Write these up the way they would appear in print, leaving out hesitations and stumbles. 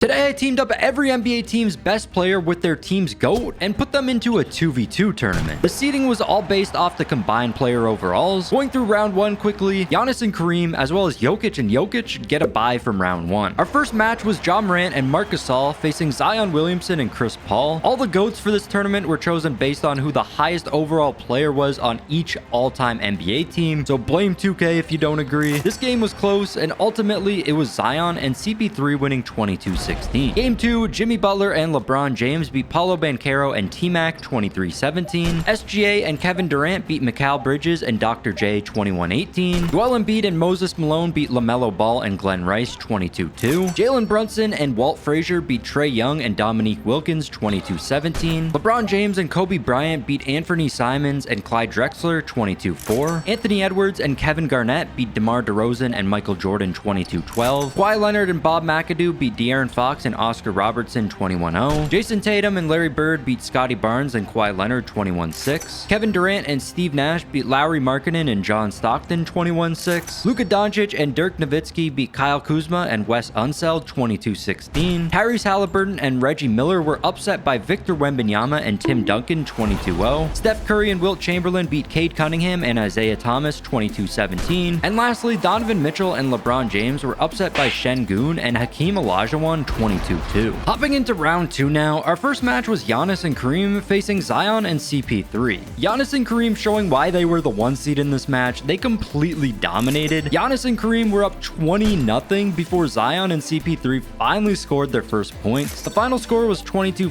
Today I teamed up every NBA team's best player with their team's GOAT and put them into a 2v2 tournament. The seeding was all based off the combined player overalls. Going through round 1 quickly, Giannis and Kareem as well as Jokic and Jokic get a bye from round 1. Our first match was Ja Morant and Marc Gasol facing Zion Williamson and Chris Paul. All the GOATs for this tournament were chosen based on who the highest overall player was on each all-time NBA team, so blame 2K if you don't agree. This game was close and ultimately it was Zion and CP3 winning 22-16. Game 2, Jimmy Butler and LeBron James beat Paolo Banchero and T-Mac 23-17. SGA and Kevin Durant beat Mikal Bridges and Dr. J 21-18. Joel Embiid and Moses Malone beat LaMelo Ball and Glenn Rice 22-2. Jalen Brunson and Walt Frazier beat Trae Young and Dominique Wilkins 22-17. LeBron James and Kobe Bryant beat Anthony Simons and Clyde Drexler 22-4. Anthony Edwards and Kevin Garnett beat DeMar DeRozan and Michael Jordan 22-12. Kawhi Leonard and Bob McAdoo beat De'Aaron Fox and Oscar Robertson 21-0. Jason Tatum and Larry Bird beat Scotty Barnes and Kawhi Leonard 21-6. Kevin Durant and Steve Nash beat Lowry Markkanen and John Stockton 21-6. Luka Doncic and Dirk Nowitzki beat Kyle Kuzma and Wes Unseld 22-16. Tyrese Halliburton and Reggie Miller were upset by Victor Wembanyama and Tim Duncan 22-0. Steph Curry and Wilt Chamberlain beat Cade Cunningham and Isaiah Thomas 22-17. And lastly, Donovan Mitchell and LeBron James were upset by Şengün and Hakeem Olajuwon 22-2. Hopping into round 2 now, our first match was Giannis and Kareem facing Zion and CP3. Giannis and Kareem showing why they were the 1 seed in this match. They completely dominated. Giannis and Kareem were up 20-0 before Zion and CP3 finally scored their first points. The final score was 22-5.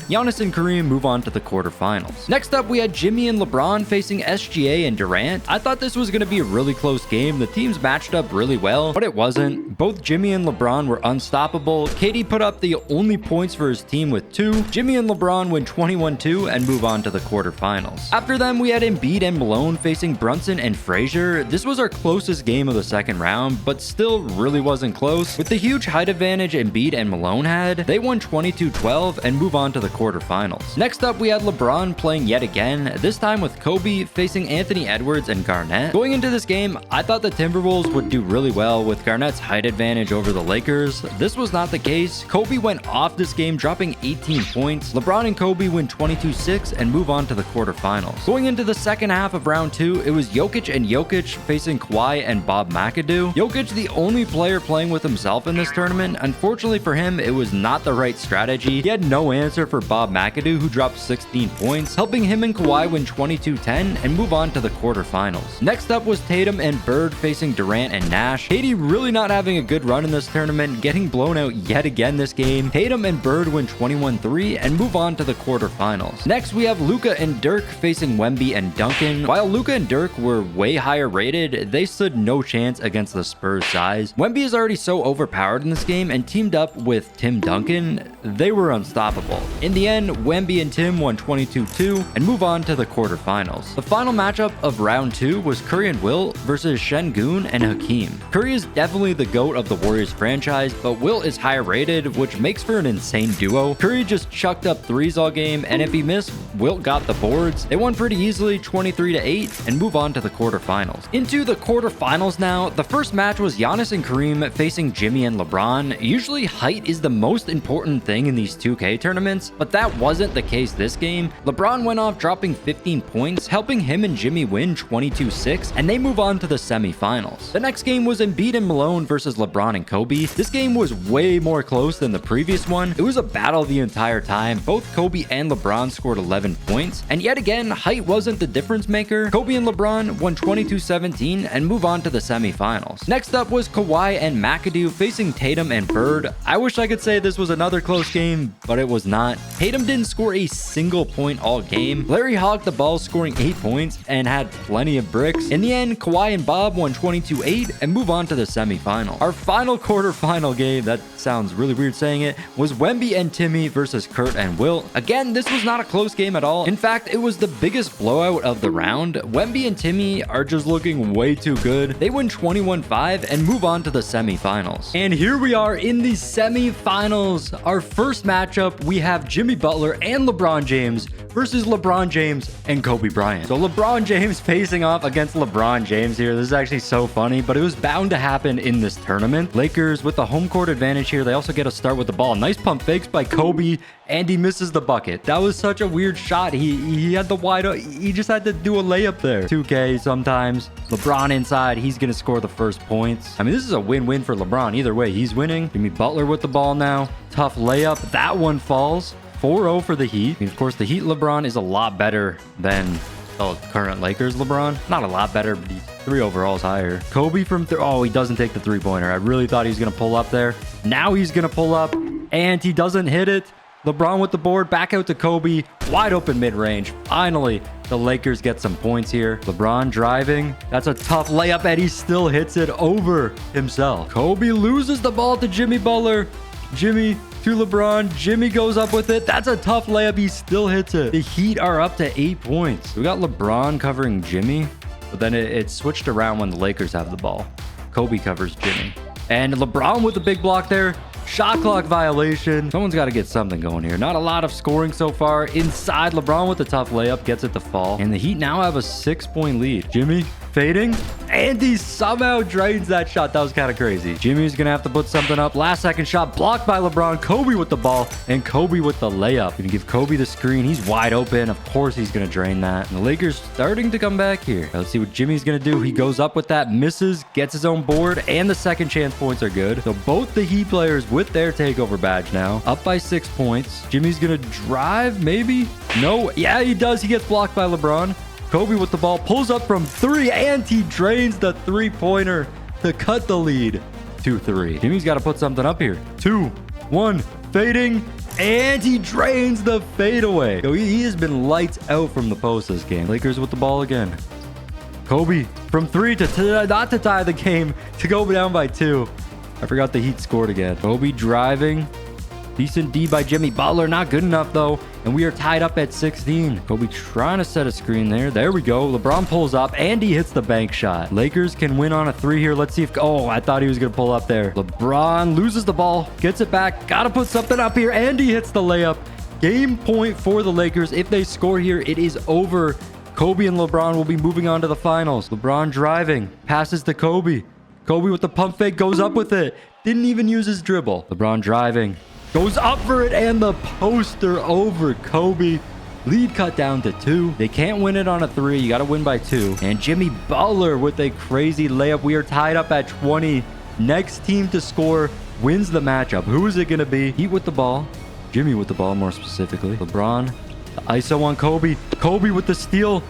Giannis and Kareem move on to the quarterfinals. Next up, we had Jimmy and LeBron facing SGA and Durant. I thought this was going to be a really close game. The teams matched up really well, but it wasn't. Both Jimmy and LeBron were unstoppable. KD put up the only points for his team with 2. Jimmy and LeBron win 21-2 and move on to the quarterfinals. After them, we had Embiid and Malone facing Brunson and Frazier. This was our closest game of the second round, but still really wasn't close. With the huge height advantage Embiid and Malone had, they won 22-12 and move on to the quarterfinals. Next up, we had LeBron playing yet again, this time with Kobe facing Anthony Edwards and Garnett. Going into this game, I thought the Timberwolves would do really well with Garnett's height advantage over the Lakers. This was not the case. Kobe went off this game, dropping 18 points. LeBron and Kobe win 22-6 and move on to the quarterfinals. Going into the second half of round 2, it was Jokic and Jokic facing Kawhi and Bob McAdoo. Jokic, the only player playing with himself in this tournament. Unfortunately for him, it was not the right strategy. He had no answer for Bob McAdoo, who dropped 16 points, helping him and Kawhi win 22-10 and move on to the quarterfinals. Next up was Tatum and Bird facing Durant and Nash. KD really not having a good run in this tournament, getting blown out yet again this game. Tatum and Bird win 21-3 and move on to the quarterfinals. Next, we have Luka and Dirk facing Wemby and Duncan. While Luka and Dirk were way higher rated, they stood no chance against the Spurs' size. Wemby is already so overpowered in this game, and teamed up with Tim Duncan, they were unstoppable. In the end, Wemby and Tim won 22-2 and move on to the quarterfinals. The final matchup of round 2 was Curry and Wilt versus Şengün and Hakeem. Curry is definitely the GOAT of the Warriors franchise, but Wilt is higher rated, which makes for an insane duo. Curry just chucked up threes all game, and if he missed, Wilt got the boards. They won pretty easily, 23-8, and move on to the quarterfinals. Into the quarterfinals now, the first match was Giannis and Kareem facing Jimmy and LeBron. Usually height is the most important thing in these 2K tournaments, but that wasn't the case this game. LeBron went off dropping 15 points, helping him and Jimmy win 22-6, and they move on to the semifinals. The next game was Embiid and Malone versus LeBron and Kobe. This game was way more close than the previous one. It was a battle the entire time. Both Kobe and LeBron scored 11 points, and yet again, height wasn't the difference maker. Kobe and LeBron won 22-17 and move on to the semifinals. Next up was Kawhi and McAdoo facing Tatum and Bird. I wish I could say this was another close game, but it was not. Tatum didn't score a single point all game. Larry hogged the ball, scoring 8 points and had plenty of bricks. In the end, Kawhi and Bob won 22-8 and move on to the semifinal. Our final quarterfinal game, that sounds really weird saying it, was Wemby and Timmy versus Kurt and Wilt. Again, this was not a close game at all. In fact, it was the biggest blowout of the round. Wemby and Timmy are just looking way too good. They win 21-5 and move on to the semifinals. And here we are in the semifinals. Our first matchup, we have Jimmy Butler and LeBron James versus LeBron James and Kobe Bryant. So LeBron James facing off against LeBron James here. This is actually so funny, but it was bound to happen in this tournament. Lakers with the home court advantage here. They also get a start with the ball. Nice pump fakes by Kobe, and he misses the bucket. That was such a weird shot. He had the wide open. He just had to do a layup there. 2K sometimes. LeBron inside. He's going to score the first points. I mean, this is a win-win for LeBron. Either way, he's winning. Jimmy Butler with the ball now. Tough layup. That one falls. 4-0 for the Heat. I mean, of course, the Heat LeBron is a lot better than the current Lakers LeBron. Not a lot better, but he's 3 overalls higher. Kobe from oh, he doesn't take the three-pointer. I really thought he was going to pull up there. Now he's going to pull up, and he doesn't hit it. LeBron with the board. Back out to Kobe. Wide open mid-range. Finally, the Lakers get some points here. LeBron driving. That's a tough layup, and he still hits it over himself. Kobe loses the ball to Jimmy Butler. Jimmy to LeBron. Jimmy goes up with it. That's a tough layup. He still hits it. The Heat are up to 8 points. We got LeBron covering Jimmy, but then it switched around when the Lakers have the ball. Kobe covers Jimmy. And LeBron with the big block there. Shot clock violation. Someone's got to get something going here. Not a lot of scoring so far. Inside, LeBron with the tough layup. Gets it to fall. And the Heat now have a 6-point lead. Jimmy fading. And he somehow drains that shot. That was kind of crazy. Jimmy's going to have to put something up. Last second shot blocked by LeBron. Kobe with the ball. And Kobe with the layup. Going to give Kobe the screen. He's wide open. Of course he's going to drain that. And the Lakers starting to come back here. Let's see what Jimmy's going to do. He goes up with that. Misses. Gets his own board. And the second chance points are good. So both the Heat players with their takeover badge now. Up by 6 points. Jimmy's going to drive maybe? No. Yeah, he does. He gets blocked by LeBron. Kobe with the ball, pulls up from 3, and he drains the three-pointer to cut the lead to 3. Jimmy's got to put something up here. 2, 1, fading, and he drains the fadeaway. Yo, he has been lights out from the post this game. Lakers with the ball again. Kobe from 3 to not to tie the game, to go down by 2. I forgot the Heat scored again. Kobe driving. Decent D by Jimmy Butler. Not good enough, though. And we are tied up at 16. Kobe trying to set a screen there. There we go. LeBron pulls up, and he hits the bank shot. Lakers can win on a 3 here. Let's see if... Oh, I thought he was going to pull up there. LeBron loses the ball. Gets it back. Got to put something up here, and he hits the layup. Game point for the Lakers. If they score here, it is over. Kobe and LeBron will be moving on to the finals. LeBron driving. Passes to Kobe. Kobe with the pump fake. Goes up with it. Didn't even use his dribble. LeBron driving. Goes up for it, and the poster over Kobe. Lead cut down to 2. They can't win it on a 3. You got to win by 2. And Jimmy Butler with a crazy layup. We are tied up at 20. Next team to score wins the matchup. Who is it going to be? Heat with the ball. Jimmy with the ball, more specifically. LeBron. The ISO on Kobe. Kobe with the steal.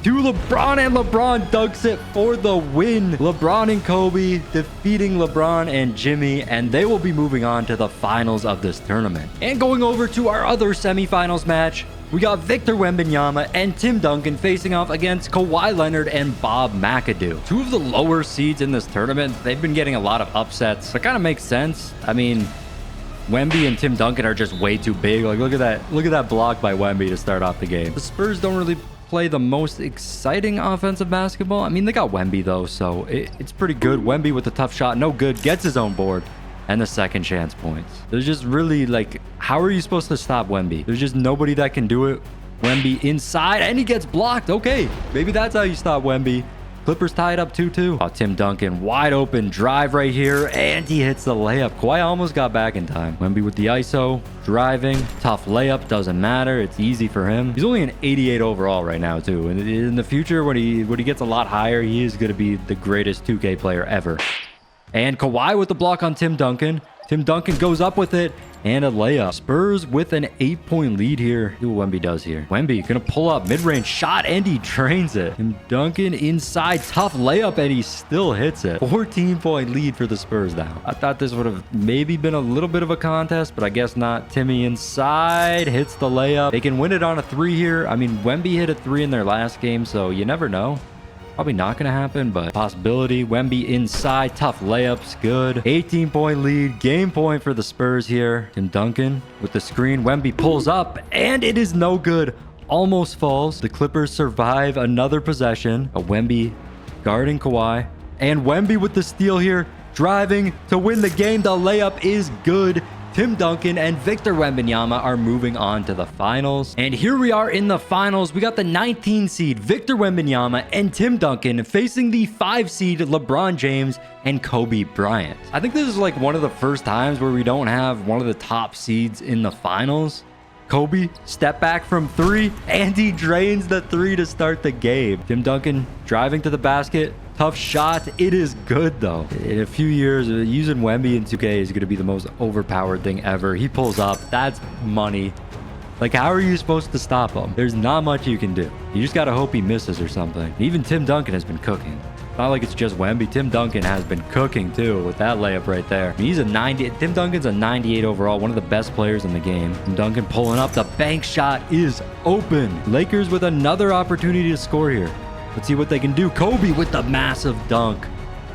To LeBron, and LeBron dunks it for the win. LeBron and Kobe defeating LeBron and Jimmy, and they will be moving on to the finals of this tournament. And going over to our other semifinals match, we got Victor Wembanyama and Tim Duncan facing off against Kawhi Leonard and Bob McAdoo. 2 of the lower seeds in this tournament. They've been getting a lot of upsets. That kind of makes sense. I mean, Wemby and Tim Duncan are just way too big. Like, look at that block by Wemby to start off the game. The Spurs don't really play the most exciting offensive basketball. I mean, they got Wemby though, so it's pretty good. Wemby with a tough shot, no good, gets his own board, and the second chance points. There's just really, like, how are you supposed to stop Wemby? There's just nobody that can do it. Wemby inside, and he gets blocked. Okay, maybe that's how you stop Wemby. Clippers tied up 2-2. Oh, Tim Duncan, wide open drive right here, and he hits the layup. Kawhi almost got back in time. Wemby with the ISO, driving, tough layup, doesn't matter. It's easy for him. He's only an 88 overall right now, too. And in the future, when he gets a lot higher, he is going to be the greatest 2K player ever. And Kawhi with the block on Tim Duncan. Tim Duncan goes up with it, and a layup. Spurs with an 8-point lead here. See what Wemby does here. Wemby gonna pull up mid-range shot, and he drains it. Tim Duncan inside, tough layup, and he still hits it. 14-point lead for the Spurs now. I thought this would have maybe been a little bit of a contest, but I guess not. Timmy inside, hits the layup. They can win it on a 3 here. I mean, Wemby hit a 3 in their last game, so you never know. Probably not going to happen, but possibility. Wemby inside, tough layups, good. 18-point lead, game point for the Spurs here. Tim Duncan with the screen. Wemby pulls up, and it is no good. Almost falls. The Clippers survive another possession. A Wemby guarding Kawhi. And Wemby with the steal here, driving to win the game. The layup is good. Tim Duncan and Victor Wembanyama are moving on to the finals. And here we are in the finals. We got the 19 seed Victor Wembanyama and Tim Duncan facing the 5 seed LeBron James and Kobe Bryant. I think this is like one of the first times where we don't have one of the top seeds in the finals. Kobe, step back from 3, and he drains the 3 to start the game. Tim Duncan driving to the basket. Tough shot. It is good, though. In a few years, using Wemby in 2K is going to be the most overpowered thing ever. He pulls up. That's money. Like, how are you supposed to stop him? There's not much you can do. You just got to hope he misses or something. Even Tim Duncan has been cooking. Not like it's just Wemby. Tim Duncan has been cooking too with that layup right there. I mean, he's a 90. Tim Duncan's a 98 overall, one of the best players in the game. Tim Duncan pulling up. The bank shot is open. Lakers with another opportunity to score here. Let's see what they can do. Kobe with the massive dunk.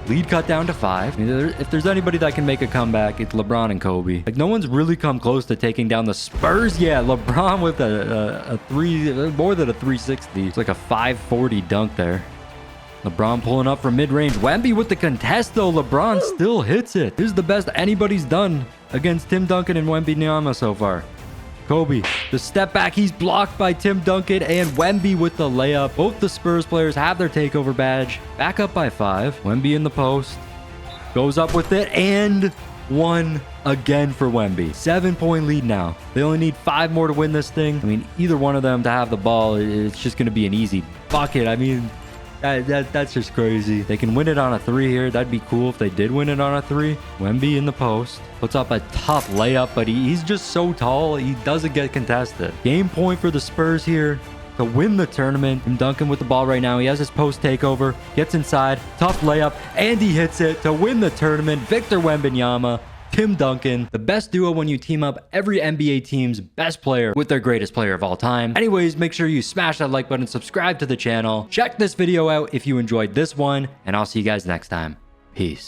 Lead cut down to 5. I mean, if there's anybody that can make a comeback, it's LeBron and Kobe. Like, no one's really come close to taking down the Spurs yet. LeBron with a 3, more than a 360. It's like a 540 dunk there. LeBron pulling up from mid-range. Wemby with the contest, though. LeBron still hits it. This is the best anybody's done against Tim Duncan and Wembanyama so far. Kobe, the step back. He's blocked by Tim Duncan and Wemby with the layup. Both the Spurs players have their takeover badge. Back up by 5. Wemby in the post. Goes up with it and 1 again for Wemby. 7-point lead now. They only need 5 more to win this thing. I mean, either one of them to have the ball, it's just going to be an easy bucket. I mean, that's just crazy. They can win it on a 3 here. That'd be cool if they did win it on a 3. Wemby in the post. Puts up a tough layup, but he's just so tall. He doesn't get contested. Game point for the Spurs here to win the tournament. Tim Duncan with the ball right now. He has his post takeover. Gets inside. Tough layup. And he hits it to win the tournament. Victor Wembanyama, Tim Duncan, the best duo when you team up every NBA team's best player with their greatest player of all time. Anyways, make sure you smash that like button, subscribe to the channel. Check this video out if you enjoyed this one, and I'll see you guys next time. Peace.